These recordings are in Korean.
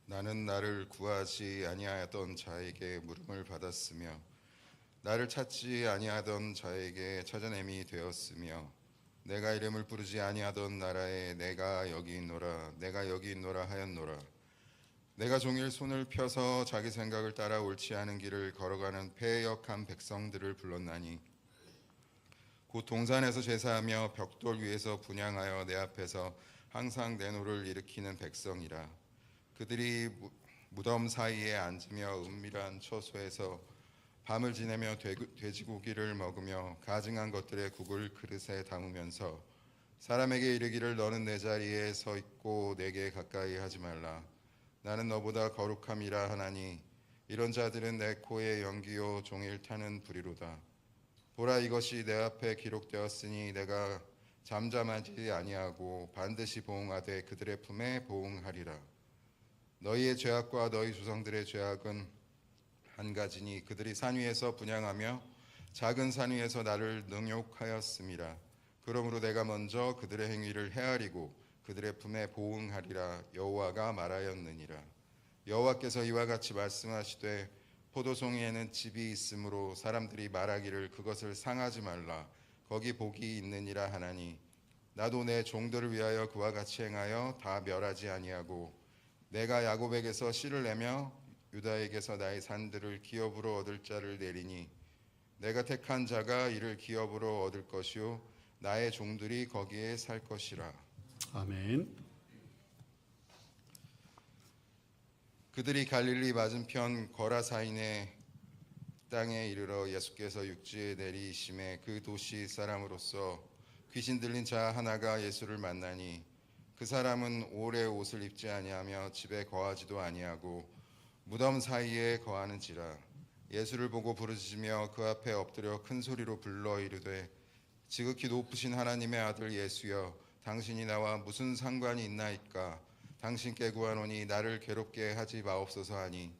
나는 나를 구하지 아니하던 자에게 물음을 받았으며 나를 찾지 아니하던 자에게 찾아냄이 되었으며 내가 이름을 부르지 아니하던 나라에 내가 여기 있노라 내가 여기 있노라 하였노라. 내가 종일 손을 펴서 자기 생각을 따라 옳지 않은 길을 걸어가는 패역한 백성들을 불렀나니 곧 동산에서 제사하며 벽돌 위에서 분향하여 내 앞에서 항상 내 노를 일으키는 백성이라. 그들이 무덤 사이에 앉으며 은밀한 처소에서 밤을 지내며 돼지고기를 먹으며 가증한 것들의 국을 그릇에 담으면서 사람에게 이르기를 너는 내 자리에 서 있고 내게 가까이 하지 말라. 나는 너보다 거룩함이라 하나니 이런 자들은 내 코에 연기요 종일 타는 불이로다. 보라, 이것이 내 앞에 기록되었으니 내가 잠잠하지 아니하고 반드시 보응하되 그들의 품에 보응하리라. 너희의 죄악과 너희 조상들의 죄악은 한 가지니 그들이 산 위에서 분향하며 작은 산 위에서 나를 능욕하였음이라. 그러므로 내가 먼저 그들의 행위를 헤아리고 그들의 품에 보응하리라. 여호와가 말하였느니라. 여호와께서 이와 같이 말씀하시되 포도송이에는 즙이 있으므로 사람들이 말하기를 그것을 상하지 말라. 거기 복이 있느니라 하나니 나도 내 종들을 위하여 그와 같이 행하여 다 멸하지 아니하고 내가 야곱에게서 씨를 내며 유다에게서 나의 산들을 기업으로 얻을 자를 내리니 내가 택한 자가 이를 기업으로 얻을 것이요 나의 종들이 거기에 살 것이라. 아멘. 그들이 갈릴리 맞은편 거라사인의 땅에 이르러 예수께서 육지에 내리심에 그 도시 사람으로서 귀신 들린 자 하나가 예수를 만나니 그 사람은 오래 옷을 입지 아니하며 집에 거하지도 아니하고 무덤 사이에 거하는지라. 예수를 보고 부르짖으며 그 앞에 엎드려 큰 소리로 불러 이르되 지극히 높으신 하나님의 아들 예수여, 당신이 나와 무슨 상관이 있나이까? 당신께 구하노니 나를 괴롭게 하지 마옵소서 하니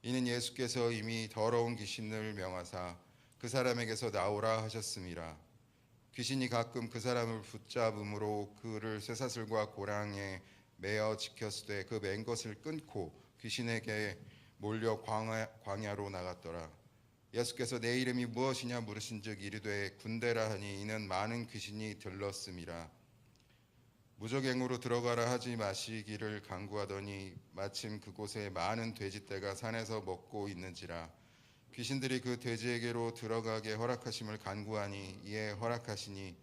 이는 예수께서 이미 더러운 귀신을 명하사 그 사람에게서 나오라 하셨음이라. 귀신이 가끔 그 사람을 붙잡음으로 그를 쇠사슬과 고랑에 매어 지켰으되 그 맨 것을 끊고 귀신에게 몰려 광야로 나갔더라. 예수께서 내 이름이 무엇이냐 물으신즉 이르되 군대라 하니 이는 많은 귀신이 들렀음이라. 무적행으로 들어가라 하지 마시기를 간구하더니 마침 그곳에 많은 돼지떼가 산에서 먹고 있는지라. 귀신들이 그 돼지에게로 들어가게 허락하심을 간구하니 이에 허락하시니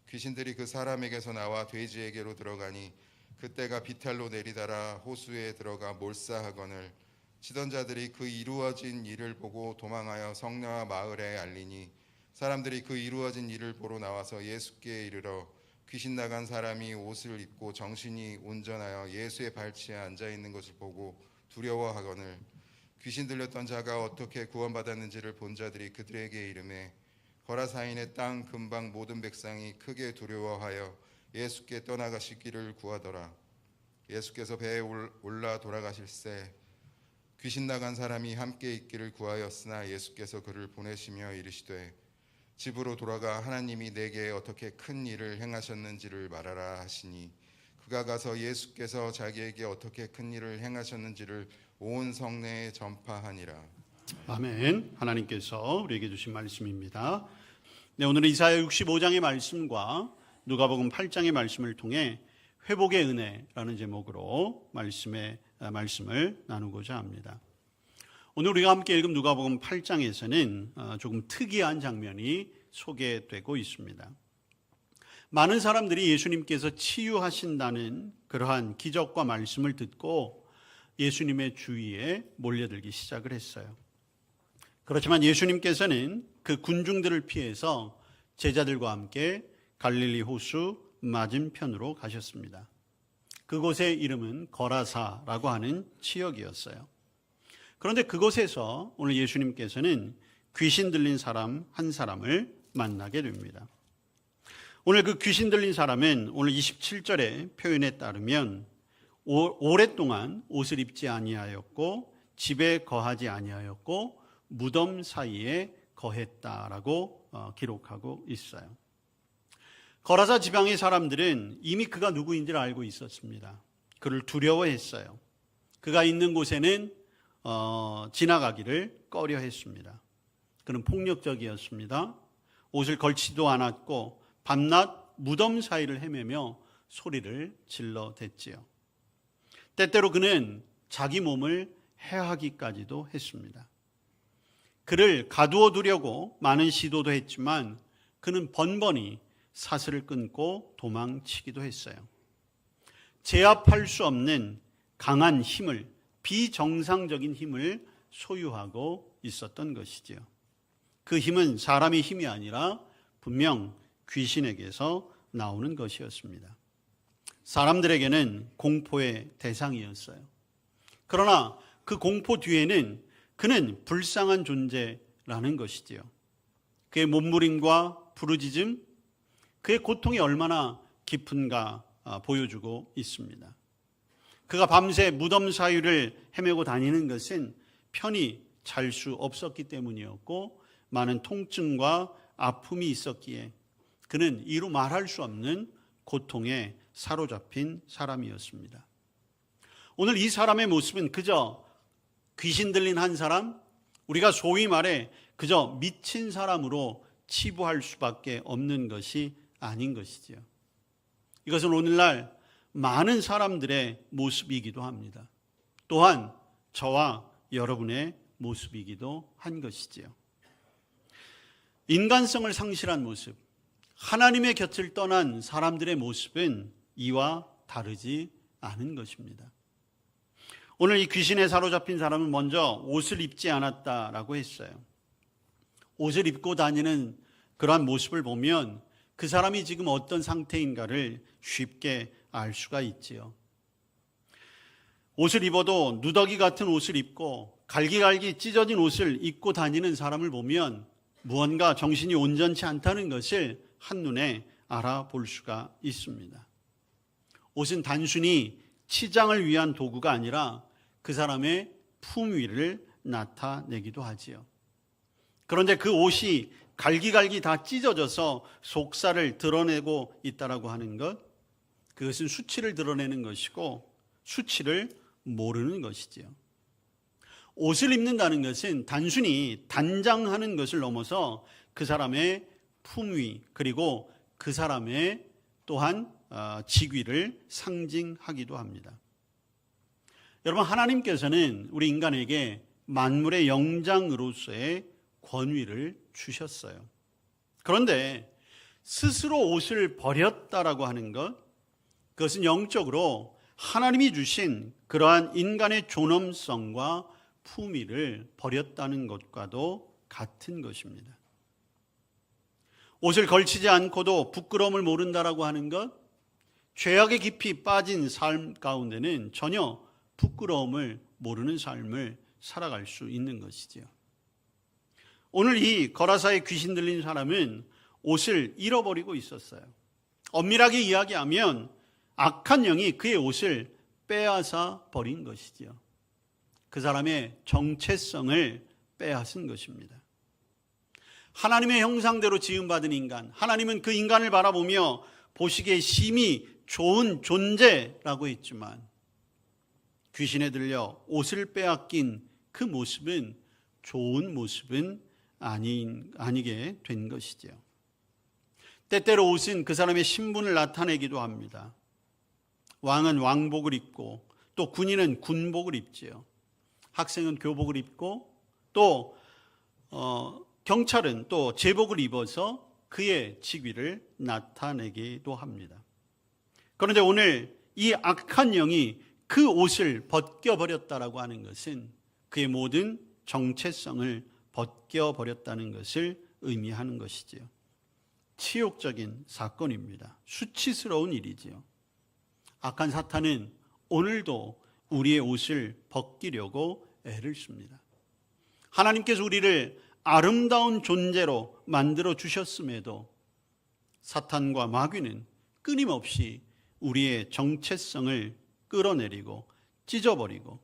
귀신들이 그 사람에게서 나와 돼지에게로 들어가니 그때가 비탈로 내리다라 호수에 들어가 몰사하거늘 치던 자들이 그 이루어진 일을 보고 도망하여 성내와 마을에 알리니 사람들이 그 이루어진 일을 보러 나와서 예수께 이르러 귀신 나간 사람이 옷을 입고 정신이 온전하여 예수의 발치에 앉아 있는 것을 보고 두려워하거늘 귀신 들렸던 자가 어떻게 구원받았는지를 본 자들이 그들에게 이르매 거라사인의 땅 근방 모든 백성이 크게 두려워하여 예수께 떠나가시기를 구하더라. 예수께서 배에 올라 돌아가실새 귀신 나간 사람이 함께 있기를 구하였으나 예수께서 그를 보내시며 이르시되 집으로 돌아가 하나님이 내게 어떻게 큰 일을 행하셨는지를 말하라 하시니 그가 가서 예수께서 자기에게 어떻게 큰 일을 행하셨는지를 온 성내에 전파하니라. 아멘. 하나님께서 우리에게 주신 말씀입니다. 네, 오늘은 이사야 65장의 말씀과 누가복음 8장의 말씀을 통해 회복의 은혜라는 제목으로 말씀을 나누고자 합니다. 오늘 우리가 함께 읽은 누가복음 8장에서는 조금 특이한 장면이 소개되고 있습니다. 많은 사람들이 예수님께서 치유하신다는 그러한 기적과 말씀을 듣고 예수님의 주위에 몰려들기 시작을 했어요. 그렇지만 예수님께서는 그 군중들을 피해서 제자들과 함께 갈릴리 호수 맞은편으로 가셨습니다. 그곳의 이름은 거라사라고 하는 지역이었어요. 그런데 그곳에서 오늘 예수님께서는 귀신 들린 사람 한 사람을 만나게 됩니다. 오늘 그 귀신 들린 사람은 오늘 27절의 표현에 따르면 오랫동안 옷을 입지 아니하였고 집에 거하지 아니하였고 무덤 사이에 거했다라고 기록하고 있어요. 거라사 지방의 사람들은 이미 그가 누구인지를 알고 있었습니다. 그를 두려워했어요. 그가 있는 곳에는 지나가기를 꺼려 했습니다. 그는 폭력적이었습니다. 옷을 걸치도 않았고 밤낮 무덤 사이를 헤매며 소리를 질러댔지요. 때때로 그는 자기 몸을 해하기까지도 했습니다. 그를 가두어 두려고 많은 시도도 했지만 그는 번번이 사슬을 끊고 도망치기도 했어요. 제압할 수 없는 강한 힘을, 비정상적인 힘을 소유하고 있었던 것이지요. 그 힘은 사람의 힘이 아니라 분명 귀신에게서 나오는 것이었습니다. 사람들에게는 공포의 대상이었어요. 그러나 그 공포 뒤에는 그는 불쌍한 존재라는 것이지요. 그의 몸부림과 부르짖음, 그의 고통이 얼마나 깊은가 보여주고 있습니다. 그가 밤새 무덤 사이를 헤매고 다니는 것은 편히 잘 수 없었기 때문이었고 많은 통증과 아픔이 있었기에 그는 이루 말할 수 없는 고통에 사로잡힌 사람이었습니다. 오늘 이 사람의 모습은 그저 귀신 들린 한 사람, 우리가 소위 말해 그저 미친 사람으로 치부할 수밖에 없는 것이 아닌 것이지요. 이것은 오늘날 많은 사람들의 모습이기도 합니다. 또한 저와 여러분의 모습이기도 한 것이지요. 인간성을 상실한 모습, 하나님의 곁을 떠난 사람들의 모습은 이와 다르지 않은 것입니다. 오늘 이 귀신에 사로잡힌 사람은 먼저 옷을 입지 않았다라고 했어요. 옷을 입고 다니는 그러한 모습을 보면 그 사람이 지금 어떤 상태인가를 쉽게 알 수가 있지요. 옷을 입어도 누더기 같은 옷을 입고 갈기갈기 찢어진 옷을 입고 다니는 사람을 보면 무언가 정신이 온전치 않다는 것을 한눈에 알아볼 수가 있습니다. 옷은 단순히 치장을 위한 도구가 아니라 그 사람의 품위를 나타내기도 하지요. 그런데 그 옷이 갈기갈기 다 찢어져서 속살을 드러내고 있다라고 하는 것, 그것은 수치를 드러내는 것이고 수치를 모르는 것이지요. 옷을 입는다는 것은 단순히 단장하는 것을 넘어서 그 사람의 품위 그리고 그 사람의 또한 직위를 상징하기도 합니다. 여러분, 하나님께서는 우리 인간에게 만물의 영장으로서의 권위를 주셨어요. 그런데 스스로 옷을 버렸다라고 하는 것, 그것은 영적으로 하나님이 주신 그러한 인간의 존엄성과 품위를 버렸다는 것과도 같은 것입니다. 옷을 걸치지 않고도 부끄러움을 모른다라고 하는 것, 죄악에 깊이 빠진 삶 가운데는 전혀 부끄러움을 모르는 삶을 살아갈 수 있는 것이지요. 오늘 이 거라사에 귀신 들린 사람은 옷을 잃어버리고 있었어요. 엄밀하게 이야기하면 악한 영이 그의 옷을 빼앗아 버린 것이지요. 그 사람의 정체성을 빼앗은 것입니다. 하나님의 형상대로 지음받은 인간, 하나님은 그 인간을 바라보며 보시기에 심히 좋은 존재라고 했지만 귀신에 들려 옷을 빼앗긴 그 모습은 좋은 모습은 아니게 된 것이죠. 때때로 옷은 그 사람의 신분을 나타내기도 합니다. 왕은 왕복을 입고 또 군인은 군복을 입지요. 학생은 교복을 입고 또 경찰은 또 제복을 입어서 그의 직위를 나타내기도 합니다. 그런데 오늘 이 악한 영이 그 옷을 벗겨버렸다라고 하는 것은 그의 모든 정체성을 벗겨버렸다는 것을 의미하는 것이지요. 치욕적인 사건입니다. 수치스러운 일이지요. 악한 사탄은 오늘도 우리의 옷을 벗기려고 애를 씁니다. 하나님께서 우리를 아름다운 존재로 만들어 주셨음에도 사탄과 마귀는 끊임없이 우리의 정체성을 끌어내리고 찢어버리고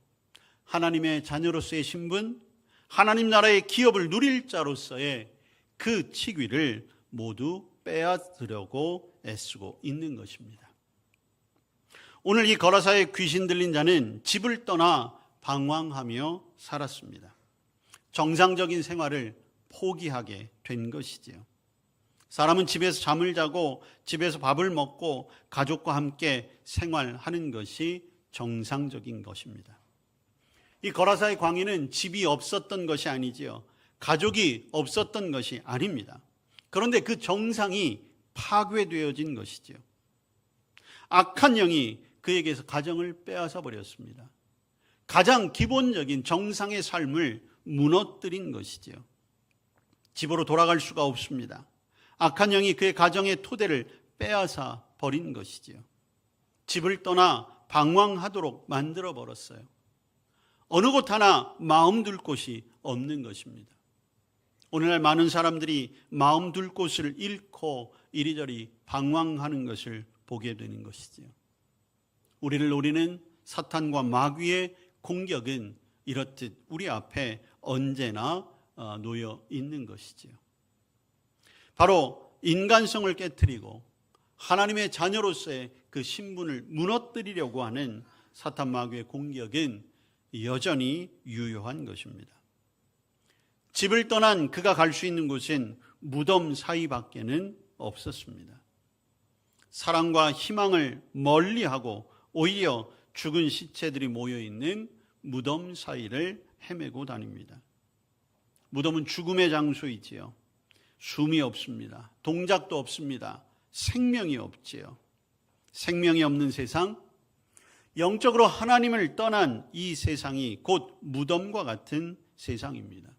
하나님의 자녀로서의 신분, 하나님 나라의 기업을 누릴 자로서의 그 직위를 모두 빼앗으려고 애쓰고 있는 것입니다. 오늘 이 거라사의 귀신 들린 자는 집을 떠나 방황하며 살았습니다. 정상적인 생활을 포기하게 된 것이지요. 사람은 집에서 잠을 자고 집에서 밥을 먹고 가족과 함께 생활하는 것이 정상적인 것입니다. 이 거라사의 광인은 집이 없었던 것이 아니지요. 가족이 없었던 것이 아닙니다. 그런데 그 정상이 파괴되어진 것이지요. 악한 영이 그에게서 가정을 빼앗아 버렸습니다. 가장 기본적인 정상의 삶을 무너뜨린 것이지요. 집으로 돌아갈 수가 없습니다. 악한 영이 그의 가정의 토대를 빼앗아 버린 것이지요. 집을 떠나 방황하도록 만들어 버렸어요. 어느 곳 하나 마음 둘 곳이 없는 것입니다. 오늘날 많은 사람들이 마음 둘 곳을 잃고 이리저리 방황하는 것을 보게 되는 것이지요. 우리를 노리는 사탄과 마귀의 공격은 이렇듯 우리 앞에 언제나 놓여 있는 것이지요. 바로 인간성을 깨트리고 하나님의 자녀로서의 그 신분을 무너뜨리려고 하는 사탄 마귀의 공격은 여전히 유효한 것입니다. 집을 떠난 그가 갈 수 있는 곳은 무덤 사이밖에는 없었습니다. 사랑과 희망을 멀리하고 오히려 죽은 시체들이 모여있는 무덤 사이를 헤매고 다닙니다. 무덤은 죽음의 장소이지요. 숨이 없습니다. 동작도 없습니다. 생명이 없지요. 생명이 없는 세상, 영적으로 하나님을 떠난 이 세상이 곧 무덤과 같은 세상입니다.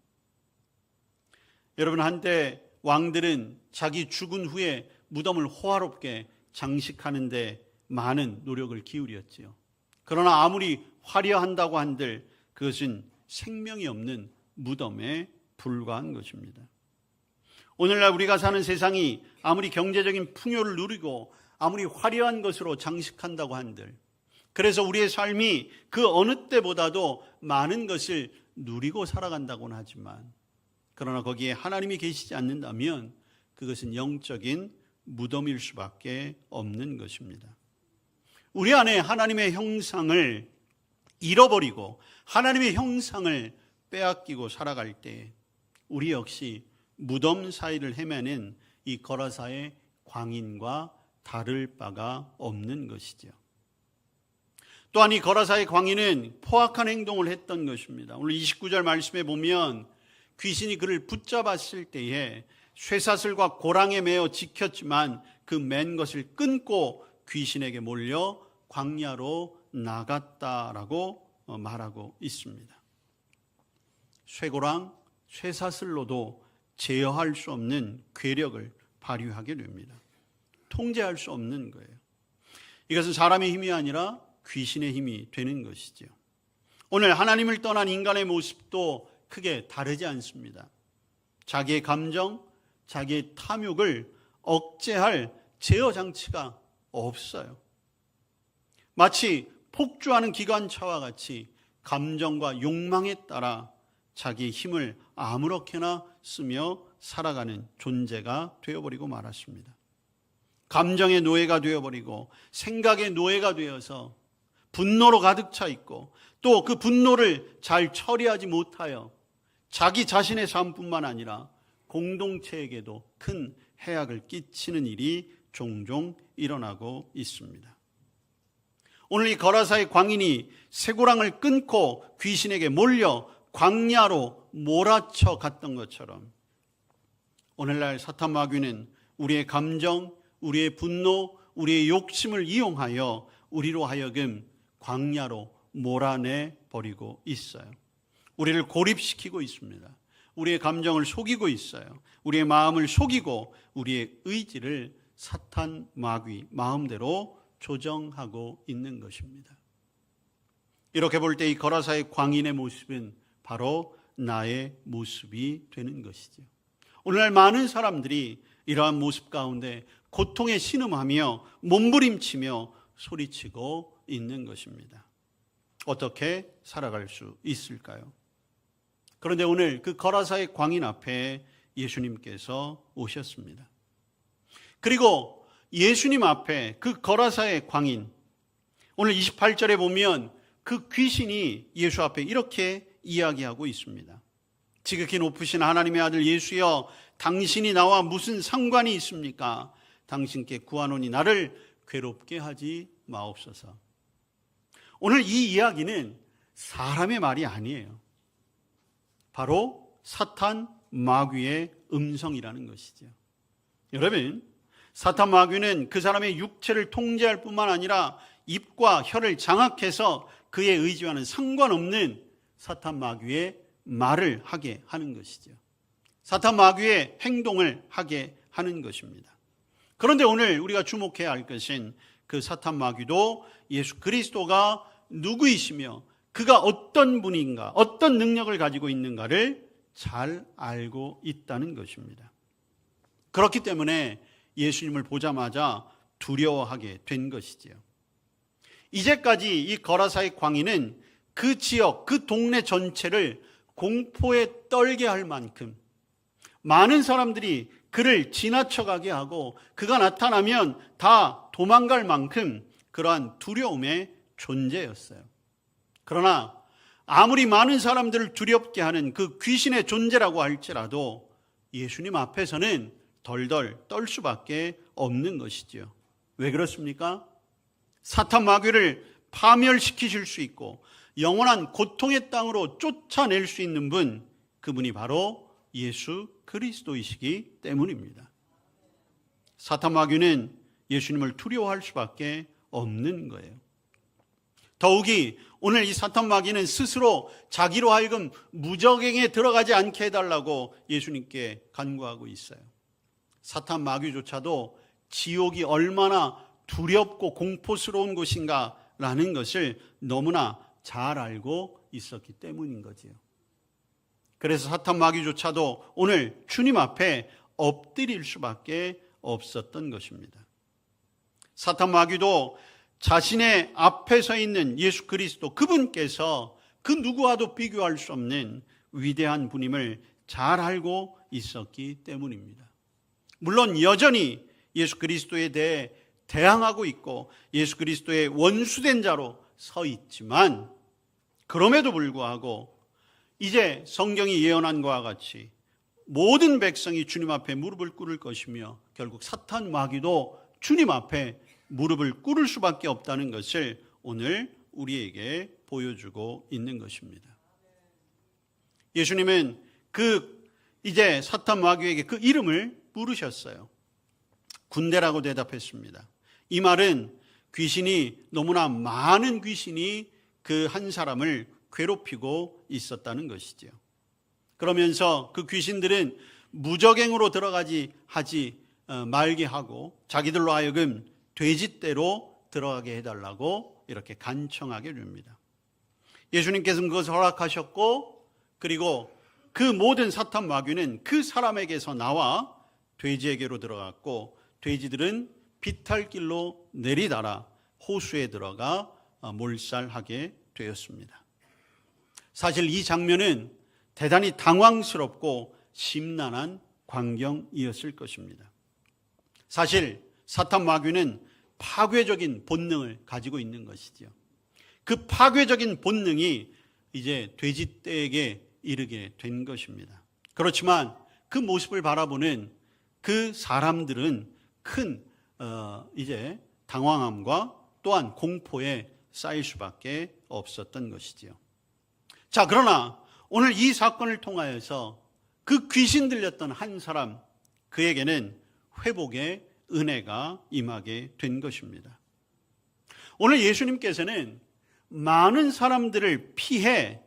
여러분, 한때 왕들은 자기 죽은 후에 무덤을 호화롭게 장식하는 데 많은 노력을 기울였지요. 그러나 아무리 화려한다고 한들 그것은 생명이 없는 무덤에 불과한 것입니다. 오늘날 우리가 사는 세상이 아무리 경제적인 풍요를 누리고 아무리 화려한 것으로 장식한다고 한들, 그래서 우리의 삶이 그 어느 때보다도 많은 것을 누리고 살아간다고는 하지만, 그러나 거기에 하나님이 계시지 않는다면 그것은 영적인 무덤일 수밖에 없는 것입니다. 우리 안에 하나님의 형상을 잃어버리고 하나님의 형상을 빼앗기고 살아갈 때 우리 역시 무덤 사이를 헤매는 이 거라사의 광인과 다를 바가 없는 것이죠. 또한 이 거라사의 광인은 포악한 행동을 했던 것입니다. 오늘 29절 말씀에 보면 귀신이 그를 붙잡았을 때에 쇠사슬과 고랑에 매어 지켰지만 그 맨 것을 끊고 귀신에게 몰려 광야로 나갔다라고 말하고 있습니다. 쇠고랑, 쇠사슬로도 제어할 수 없는 괴력을 발휘하게 됩니다. 통제할 수 없는 거예요. 이것은 사람의 힘이 아니라 귀신의 힘이 되는 것이죠. 오늘 하나님을 떠난 인간의 모습도 크게 다르지 않습니다. 자기의 감정, 자기의 탐욕을 억제할 제어 장치가 없어요. 마치 폭주하는 기관차와 같이 감정과 욕망에 따라 자기의 힘을 아무렇게나 쓰며 살아가는 존재가 되어버리고 말았습니다. 감정의 노예가 되어버리고 생각의 노예가 되어서 분노로 가득 차 있고 또 그 분노를 잘 처리하지 못하여 자기 자신의 삶뿐만 아니라 공동체에게도 큰 해악을 끼치는 일이 종종 일어나고 있습니다. 오늘 이 거라사의 광인이 쇠고랑을 끊고 귀신에게 몰려 광야로 몰아쳐 갔던 것처럼 오늘날 사탄 마귀는 우리의 감정, 우리의 분노, 우리의 욕심을 이용하여 우리로 하여금 광야로 몰아내 버리고 있어요. 우리를 고립시키고 있습니다. 우리의 감정을 속이고 있어요. 우리의 마음을 속이고 우리의 의지를 사탄 마귀 마음대로 조정하고 있는 것입니다. 이렇게 볼 때 이 거라사의 광인의 모습은 바로 나의 모습이 되는 것이죠. 오늘날 많은 사람들이 이러한 모습 가운데 고통에 신음하며 몸부림치며 소리치고 있는 것입니다. 어떻게 살아갈 수 있을까요? 그런데 오늘 그 거라사의 광인 앞에 예수님께서 오셨습니다. 그리고 예수님 앞에 그 거라사의 광인, 오늘 28절에 보면 그 귀신이 예수 앞에 이렇게 이야기하고 있습니다. 지극히 높으신 하나님의 아들 예수여, 당신이 나와 무슨 상관이 있습니까? 당신께 구하노니 나를 괴롭게 하지 마옵소서. 오늘 이 이야기는 사람의 말이 아니에요. 바로 사탄 마귀의 음성이라는 것이죠. 여러분, 사탄 마귀는 그 사람의 육체를 통제할 뿐만 아니라 입과 혀를 장악해서 그의 의지와는 상관없는 사탄 마귀의 말을 하게 하는 것이죠. 사탄 마귀의 행동을 하게 하는 것입니다. 그런데 오늘 우리가 주목해야 할 것은 그 사탄 마귀도 예수 그리스도가 누구이시며 그가 어떤 분인가, 어떤 능력을 가지고 있는가를 잘 알고 있다는 것입니다. 그렇기 때문에 예수님을 보자마자 두려워하게 된 것이지요. 이제까지 이 거라사의 광인은 그 지역, 그 동네 전체를 공포에 떨게 할 만큼 많은 사람들이 그를 지나쳐가게 하고 그가 나타나면 다 도망갈 만큼 그러한 두려움의 존재였어요. 그러나 아무리 많은 사람들을 두렵게 하는 그 귀신의 존재라고 할지라도 예수님 앞에서는 덜덜 떨 수밖에 없는 것이지요. 왜 그렇습니까? 사탄 마귀를 파멸시키실 수 있고 영원한 고통의 땅으로 쫓아낼 수 있는 분, 그분이 바로 예수 그리스도이시기 때문입니다. 사탄 마귀는 예수님을 두려워할 수밖에 없는 거예요. 더욱이 오늘 이 사탄 마귀는 스스로 자기로 하여금 무저갱에 들어가지 않게 해달라고 예수님께 간구하고 있어요. 사탄 마귀조차도 지옥이 얼마나 두렵고 공포스러운 곳인가라는 것을 너무나 잘 알고 있었기 때문인 거지요. 그래서 사탄 마귀조차도 오늘 주님 앞에 엎드릴 수밖에 없었던 것입니다. 사탄 마귀도 자신의 앞에 서 있는 예수 그리스도, 그분께서 그 누구와도 비교할 수 없는 위대한 분임을 잘 알고 있었기 때문입니다. 물론 여전히 예수 그리스도에 대해 대항하고 있고 예수 그리스도의 원수된 자로 서 있지만, 그럼에도 불구하고 이제 성경이 예언한 것과 같이 모든 백성이 주님 앞에 무릎을 꿇을 것이며 결국 사탄 마귀도 주님 앞에 무릎을 꿇을 수밖에 없다는 것을 오늘 우리에게 보여주고 있는 것입니다. 예수님은 이제 사탄 마귀에게 그 이름을 물으셨어요. 군대라고 대답했습니다. 이 말은 귀신이, 너무나 많은 귀신이 그 한 사람을 괴롭히고 있었다는 것이죠. 그러면서 그 귀신들은 무저갱으로 들어가지 말게 하고 자기들로 하여금 돼지떼로 들어가게 해달라고 이렇게 간청하게 됩니다. 예수님께서는 그것을 허락하셨고, 그리고 그 모든 사탄 마귀는 그 사람에게서 나와 돼지에게로 들어갔고, 돼지들은 비탈길로 내리달아 호수에 들어가 몰살하게 되었습니다. 사실 이 장면은 대단히 당황스럽고 심란한 광경이었을 것입니다. 사실 사탄 마귀는 파괴적인 본능을 가지고 있는 것이죠. 그 파괴적인 본능이 이제 돼지떼에게 이르게 된 것입니다. 그렇지만 그 모습을 바라보는 그 사람들은 큰 이제 당황함과 또한 공포에 쌓일 수밖에 없었던 것이지요. 자, 그러나 오늘 이 사건을 통하여서 그 귀신 들렸던 한 사람, 그에게는 회복의 은혜가 임하게 된 것입니다. 오늘 예수님께서는 많은 사람들을 피해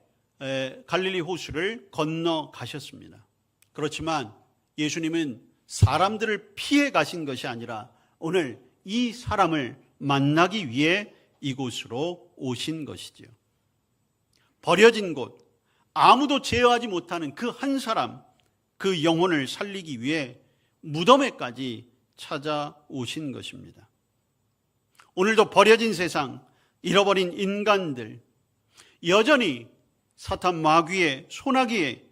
갈릴리 호수를 건너가셨습니다. 그렇지만 예수님은 사람들을 피해 가신 것이 아니라 오늘 이 사람을 만나기 위해 이곳으로 오신 것이지요. 버려진 곳, 아무도 제어하지 못하는 그 한 사람, 그 영혼을 살리기 위해 무덤에까지 찾아오신 것입니다. 오늘도 버려진 세상, 잃어버린 인간들, 여전히 사탄 마귀의 소나기에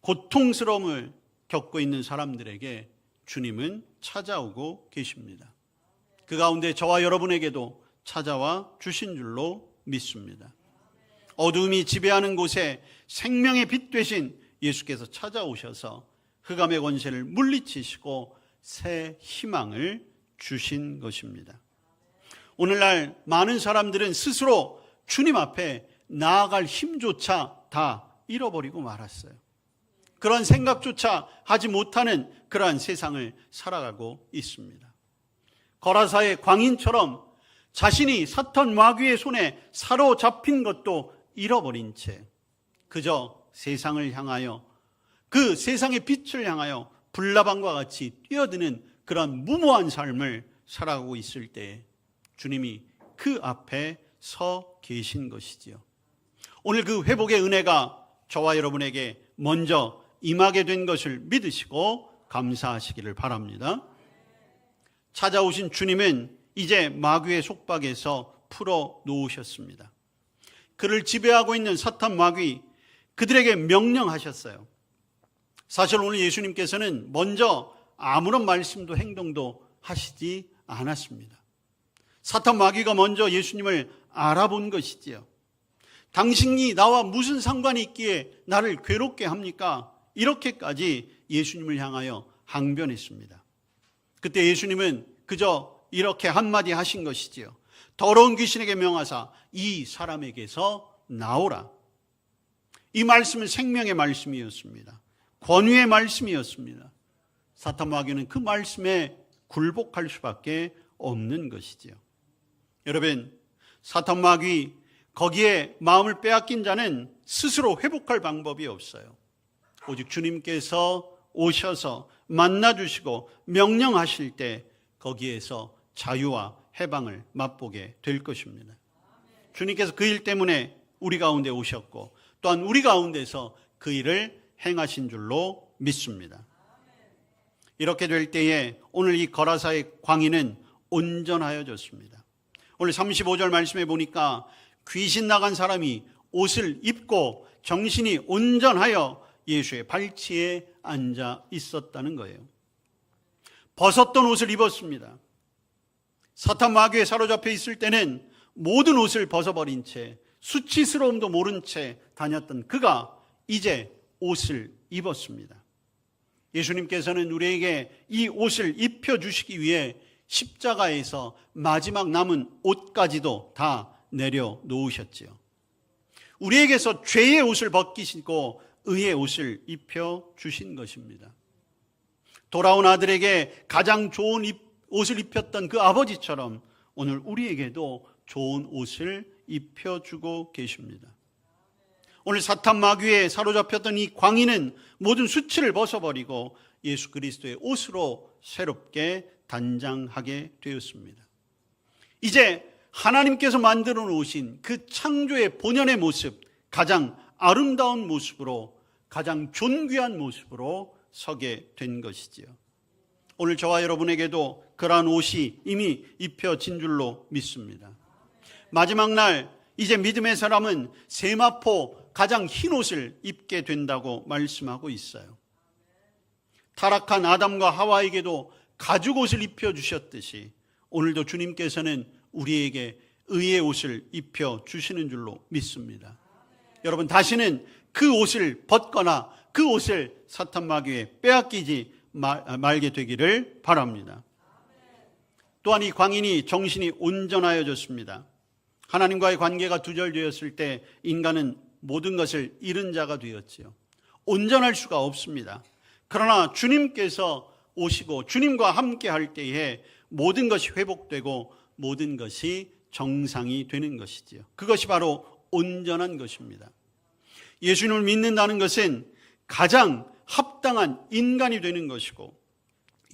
고통스러움을 겪고 있는 사람들에게 주님은 찾아오고 계십니다. 그 가운데 저와 여러분에게도 찾아와 주신 줄로 믿습니다. 어둠이 지배하는 곳에 생명의 빛 되신 예수께서 찾아오셔서 흑암의 권세를 물리치시고 새 희망을 주신 것입니다. 오늘날 많은 사람들은 스스로 주님 앞에 나아갈 힘조차 다 잃어버리고 말았어요. 그런 생각조차 하지 못하는 그러한 세상을 살아가고 있습니다. 거라사의 광인처럼 자신이 사탄 마귀의 손에 사로잡힌 것도 잃어버린 채 그저 세상을 향하여 그 세상의 빛을 향하여 불나방과 같이 뛰어드는 그런 무모한 삶을 살아가고 있을 때 주님이 그 앞에 서 계신 것이지요. 오늘 그 회복의 은혜가 저와 여러분에게 먼저 임하게 된 것을 믿으시고 감사하시기를 바랍니다. 찾아오신 주님은 이제 마귀의 속박에서 풀어 놓으셨습니다. 그를 지배하고 있는 사탄 마귀, 그들에게 명령하셨어요. 사실 오늘 예수님께서는 먼저 아무런 말씀도 행동도 하시지 않았습니다. 사탄 마귀가 먼저 예수님을 알아본 것이지요. 당신이 나와 무슨 상관이 있기에 나를 괴롭게 합니까? 이렇게까지 예수님을 향하여 항변했습니다. 그때 예수님은 그저 이렇게 한마디 하신 것이지요. 더러운 귀신에게 명하사 이 사람에게서 나오라. 이 말씀은 생명의 말씀이었습니다. 권위의 말씀이었습니다. 사탄 마귀는 그 말씀에 굴복할 수밖에 없는 것이지요. 여러분, 사탄 마귀 거기에 마음을 빼앗긴 자는 스스로 회복할 방법이 없어요. 오직 주님께서 오셔서 만나주시고 명령하실 때 거기에서 자유와 해방을 맛보게 될 것입니다. 주님께서 그 일 때문에 우리 가운데 오셨고 또한 우리 가운데서 그 일을 행하신 줄로 믿습니다. 이렇게 될 때에 오늘 이 거라사의 광인은 온전하여졌습니다. 오늘 35절 말씀에 보니까 귀신 나간 사람이 옷을 입고 정신이 온전하여 예수의 발치에 앉아 있었다는 거예요. 벗었던 옷을 입었습니다. 사탄 마귀에 사로잡혀 있을 때는 모든 옷을 벗어버린 채 수치스러움도 모른 채 다녔던 그가 이제 옷을 입었습니다. 예수님께서는 우리에게 이 옷을 입혀주시기 위해 십자가에서 마지막 남은 옷까지도 다 내려놓으셨지요. 우리에게서 죄의 옷을 벗기시고 의의 옷을 입혀주신 것입니다. 돌아온 아들에게 가장 좋은 옷을 입혔던 그 아버지처럼 오늘 우리에게도 좋은 옷을 입혀주고 계십니다. 오늘 사탄 마귀에 사로잡혔던 이 광인은 모든 수치를 벗어버리고 예수 그리스도의 옷으로 새롭게 단장하게 되었습니다. 이제 하나님께서 만들어 놓으신 그 창조의 본연의 모습, 가장 아름다운 모습으로, 가장 존귀한 모습으로 서게 된 것이지요. 오늘 저와 여러분에게도 그러한 옷이 이미 입혀진 줄로 믿습니다. 마지막 날 이제 믿음의 사람은 세마포 가장 흰 옷을 입게 된다고 말씀하고 있어요. 타락한 아담과 하와에게도 가죽 옷을 입혀주셨듯이 오늘도 주님께서는 우리에게 의의 옷을 입혀주시는 줄로 믿습니다. 여러분, 다시는 그 옷을 벗거나 그 옷을 사탄 마귀에 빼앗기지 말게 되기를 바랍니다. 또한 이 광인이 정신이 온전하여졌습니다. 하나님과의 관계가 두절되었을 때 인간은 모든 것을 잃은 자가 되었지요. 온전할 수가 없습니다. 그러나 주님께서 오시고 주님과 함께 할 때에 모든 것이 회복되고 모든 것이 정상이 되는 것이지요. 그것이 바로 온전한 것입니다. 예수님을 믿는다는 것은 가장 합당한 인간이 되는 것이고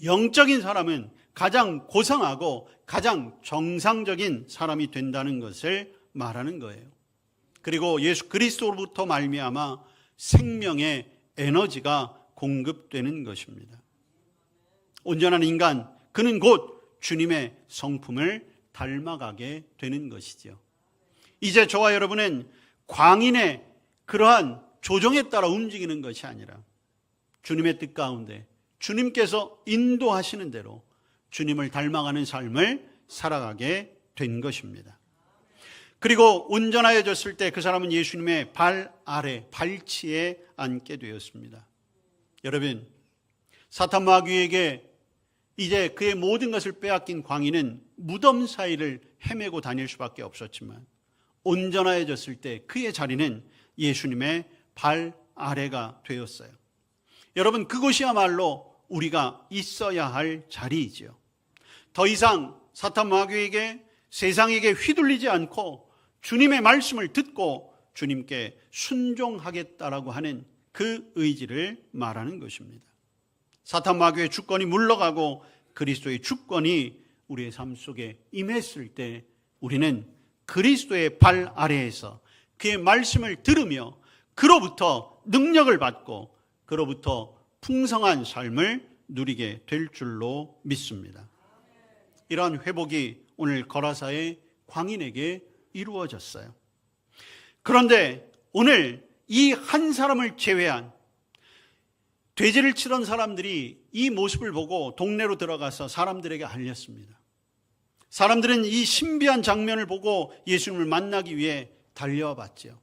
영적인 사람은 가장 고상하고 가장 정상적인 사람이 된다는 것을 말하는 거예요. 그리고 예수 그리스도로부터 말미암아 생명의 에너지가 공급되는 것입니다. 온전한 인간, 그는 곧 주님의 성품을 닮아가게 되는 것이죠. 이제 저와 여러분은 광인의 그러한 조정에 따라 움직이는 것이 아니라 주님의 뜻 가운데 주님께서 인도하시는 대로 주님을 닮아가는 삶을 살아가게 된 것입니다. 그리고 온전하여졌을 때 그 사람은 예수님의 발 아래, 발치에 앉게 되었습니다. 여러분, 사탄 마귀에게 이제 그의 모든 것을 빼앗긴 광인은 무덤 사이를 헤매고 다닐 수밖에 없었지만 온전하여졌을 때 그의 자리는 예수님의 발 아래가 되었어요. 여러분, 그것이야말로 우리가 있어야 할 자리이지요. 더 이상 사탄 마귀에게, 세상에게 휘둘리지 않고 주님의 말씀을 듣고 주님께 순종하겠다라고 하는 그 의지를 말하는 것입니다. 사탄 마귀의 주권이 물러가고 그리스도의 주권이 우리의 삶 속에 임했을 때 우리는 그리스도의 발 아래에서 그의 말씀을 들으며 그로부터 능력을 받고 그로부터 풍성한 삶을 누리게 될 줄로 믿습니다. 이러한 회복이 오늘 거라사의 광인에게 이루어졌어요. 그런데 오늘 이 한 사람을 제외한 돼지를 치던 사람들이 이 모습을 보고 동네로 들어가서 사람들에게 알렸습니다. 사람들은 이 신비한 장면을 보고 예수님을 만나기 위해 달려와 봤죠.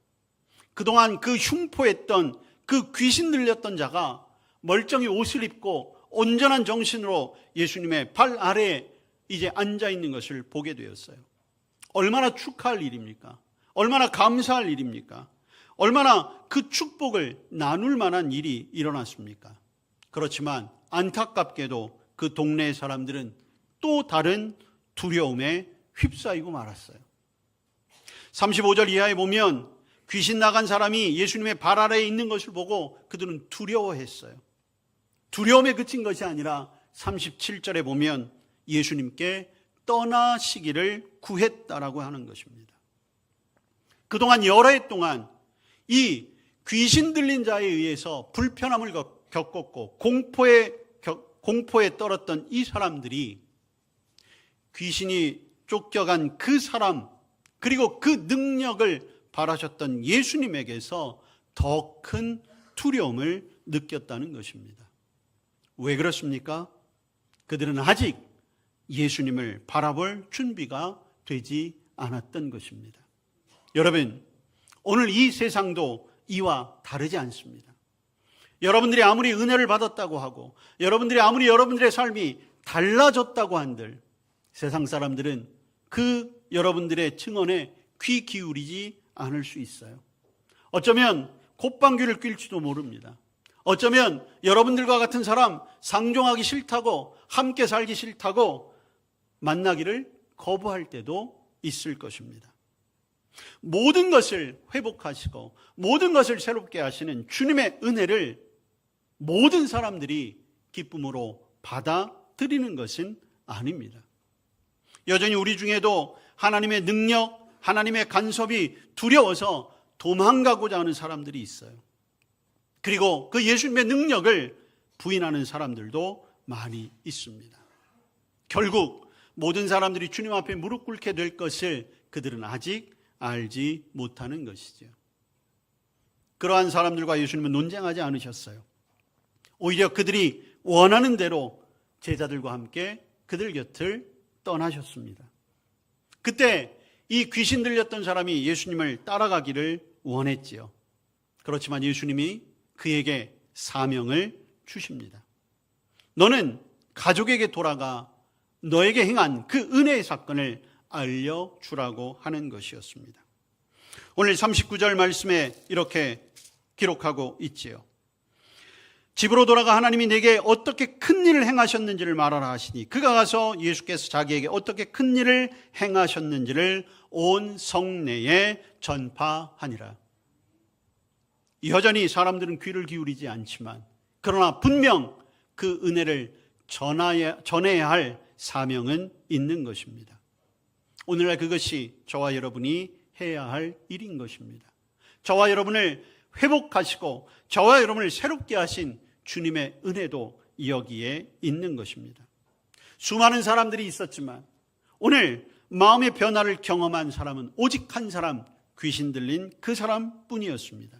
그동안 그 흉포했던 그 귀신 들렸던 자가 멀쩡히 옷을 입고 온전한 정신으로 예수님의 발 아래에 이제 앉아 있는 것을 보게 되었어요. 얼마나 축하할 일입니까? 얼마나 감사할 일입니까? 얼마나 그 축복을 나눌 만한 일이 일어났습니까? 그렇지만 안타깝게도 그 동네의 사람들은 또 다른 두려움에 휩싸이고 말았어요. 35절 이하에 보면 귀신 나간 사람이 예수님의 발 아래에 있는 것을 보고 그들은 두려워했어요. 두려움에 그친 것이 아니라 37절에 보면 예수님께 떠나시기를 구했다라고 하는 것입니다. 그동안 여러 해 동안 이 귀신 들린 자에 의해서 불편함을 겪었고 공포에 떨었던 이 사람들이 귀신이 쫓겨간 그 사람, 그리고 그 능력을 바라셨던 예수님에게서 더 큰 두려움을 느꼈다는 것입니다. 왜 그렇습니까? 그들은 아직 예수님을 바라볼 준비가 되지 않았던 것입니다. 여러분, 오늘 이 세상도 이와 다르지 않습니다. 여러분들이 아무리 은혜를 받았다고 하고 여러분들이 아무리 여러분들의 삶이 달라졌다고 한들 세상 사람들은 그 여러분들의 증언에 귀 기울이지 않을 수 있어요. 어쩌면 콧방귀를 낄지도 모릅니다. 어쩌면 여러분들과 같은 사람 상종하기 싫다고, 함께 살기 싫다고 만나기를 거부할 때도 있을 것입니다. 모든 것을 회복하시고 모든 것을 새롭게 하시는 주님의 은혜를 모든 사람들이 기쁨으로 받아들이는 것은 아닙니다. 여전히 우리 중에도 하나님의 능력, 하나님의 간섭이 두려워서 도망가고자 하는 사람들이 있어요. 그리고 그 예수님의 능력을 부인하는 사람들도 많이 있습니다. 결국 모든 사람들이 주님 앞에 무릎 꿇게 될 것을 그들은 아직 알지 못하는 것이죠. 그러한 사람들과 예수님은 논쟁하지 않으셨어요. 오히려 그들이 원하는 대로 제자들과 함께 그들 곁을 떠나셨습니다. 그때 이 귀신 들렸던 사람이 예수님을 따라가기를 원했지요. 그렇지만 예수님이 그에게 사명을 주십니다. 너는 가족에게 돌아가 너에게 행한 그 은혜의 사건을 알려주라고 하는 것이었습니다. 오늘 39절 말씀에 이렇게 기록하고 있지요. 집으로 돌아가 하나님이 내게 어떻게 큰 일을 행하셨는지를 말하라 하시니 그가 가서 예수께서 자기에게 어떻게 큰 일을 행하셨는지를 온 성내에 전파하니라. 여전히 사람들은 귀를 기울이지 않지만 그러나 분명 그 은혜를 전해야 할 사명은 있는 것입니다. 오늘날 그것이 저와 여러분이 해야 할 일인 것입니다. 저와 여러분을 회복하시고 저와 여러분을 새롭게 하신 주님의 은혜도 여기에 있는 것입니다. 수많은 사람들이 있었지만 오늘 마음의 변화를 경험한 사람은 오직 한 사람, 귀신 들린 그 사람뿐이었습니다.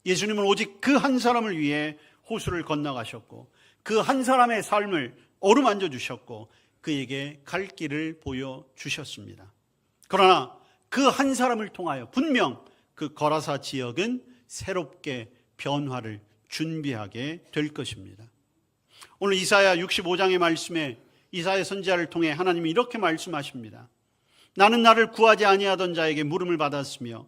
예수님은 오직 그 한 사람을 위해 호수를 건너가셨고 그 한 사람의 삶을 어루만져 주셨고 그에게 갈 길을 보여주셨습니다. 그러나 그 한 사람을 통하여 분명 그 거라사 지역은 새롭게 변화를 준비하게 될 것입니다. 오늘 이사야 65장의 말씀에 이사야 선지자를 통해 하나님이 이렇게 말씀하십니다. 나는 나를 구하지 아니하던 자에게 물음을 받았으며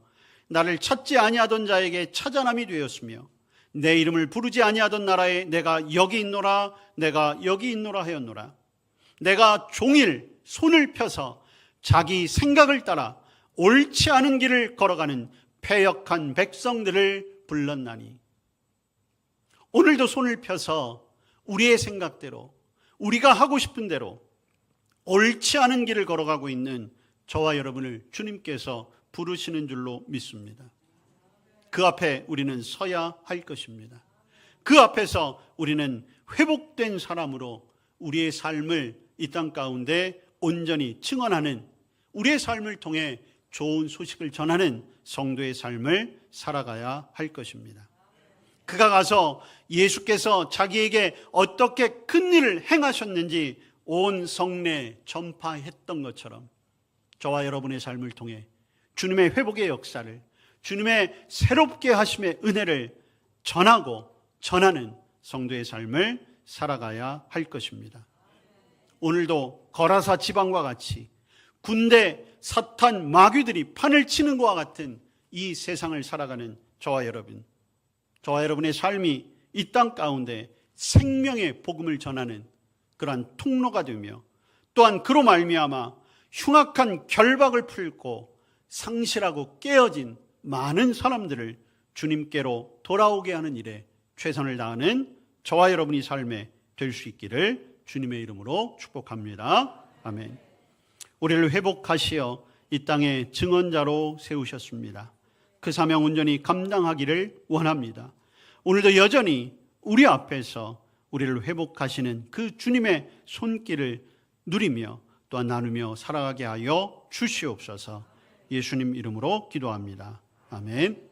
나를 찾지 아니하던 자에게 찾아남이 되었으며 내 이름을 부르지 아니하던 나라에 내가 여기 있노라 내가 여기 있노라 하였노라. 내가 종일 손을 펴서 자기 생각을 따라 옳지 않은 길을 걸어가는 패역한 백성들을 불렀나니. 오늘도 손을 펴서 우리의 생각대로 우리가 하고 싶은 대로 옳지 않은 길을 걸어가고 있는 저와 여러분을 주님께서 부르시는 줄로 믿습니다. 그 앞에 우리는 서야 할 것입니다. 그 앞에서 우리는 회복된 사람으로 우리의 삶을 이 땅 가운데 온전히 증언하는, 우리의 삶을 통해 좋은 소식을 전하는 성도의 삶을 살아가야 할 것입니다. 그가 가서 예수께서 자기에게 어떻게 큰 일을 행하셨는지 온 성내에 전파했던 것처럼 저와 여러분의 삶을 통해 주님의 회복의 역사를, 주님의 새롭게 하심의 은혜를 전하고 전하는 성도의 삶을 살아가야 할 것입니다. 오늘도 거라사 지방과 같이 군대, 사탄, 마귀들이 판을 치는 것과 같은 이 세상을 살아가는 저와 여러분의 삶이 이 땅 가운데 생명의 복음을 전하는 그러한 통로가 되며, 또한 그로 말미암아 흉악한 결박을 풀고 상실하고 깨어진 많은 사람들을 주님께로 돌아오게 하는 일에 최선을 다하는 저와 여러분이 삶에 될 수 있기를 주님의 이름으로 축복합니다. 아멘. 우리를 회복하시어 이 땅에 증언자로 세우셨습니다. 그 사명 온전히 감당하기를 원합니다. 오늘도 여전히 우리 앞에서 우리를 회복하시는 그 주님의 손길을 누리며 또한 나누며 살아가게 하여 주시옵소서. 예수님 이름으로 기도합니다. 아멘.